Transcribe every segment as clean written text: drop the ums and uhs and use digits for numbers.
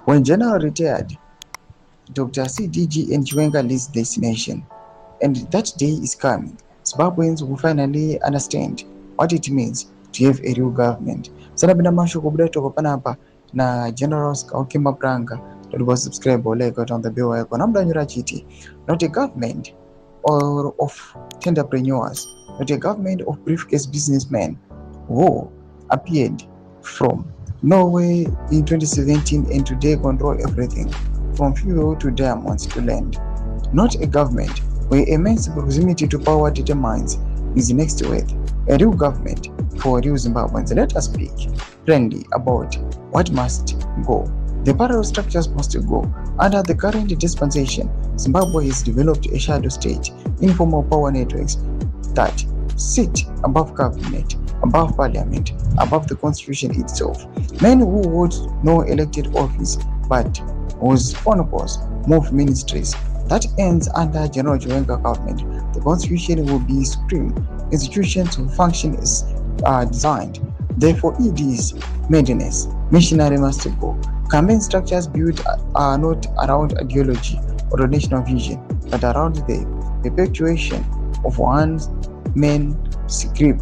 When General retired, Dr. CDG Chiwenga leads this nation, and that day is coming. Zimbabweans will finally understand what it means to have a real government. Sana bina mashoko budai toko panapa na generals Kaukima Pranga that was subscribe or like on the bill Konamda Chiti. Not a government or of tenderpreneurs, not a government of briefcase businessmen who appeared from Norway in 2017 and today control everything from fuel to diamonds to land. Not a government where immense proximity to power determines its next worth. A real government for real Zimbabweans. Let us speak plainly about what must go. The parallel structures must go. Under the current dispensation, Zimbabwe has developed a shadow state, informal power networks that sit above government, above parliament, above the constitution itself. Men who hold no elected office but whose phone calls move ministries. That ends under General Chiwenga government. The constitution will be supreme. Institutions will function as designed. Therefore, it is madness. Missionary must go. Campaign structures built are not around ideology or national vision, but around the perpetuation of one man's grip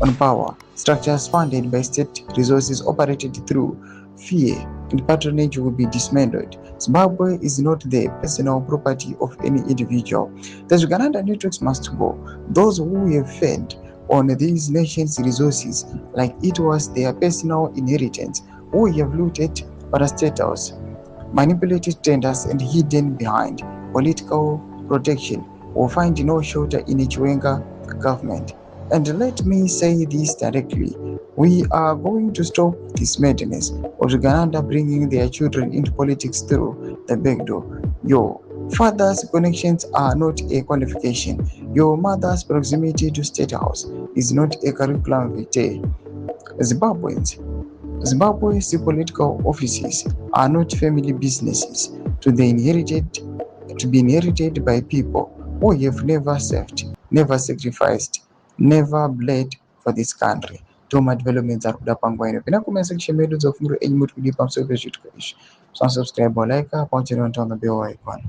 on power. Structures funded by state resources operated through fear and patronage will be dismantled. Zimbabwe is not the personal property of any individual. The Uganda networks must go. Those who have fed on these nations' resources like it was their personal inheritance, who have looted parastatals, manipulated tenders and hidden behind political protection will find no shelter in a Chiwenga government. And let me say this directly. We are going to stop this madness of Uganda bringing their children into politics through the back door. Your father's connections are not a qualification. Your mother's proximity to State House is not a curriculum vitae. Zimbabwe's political offices are not family businesses to be inherited by people who have never served, never sacrificed, never bled for this country. Toma developments are kudapangwa ino. Pina comment section medu za fungu enyi mutu kudipa msobe jitu kwa ishi. So subscribe or like, punch it on the bell icon.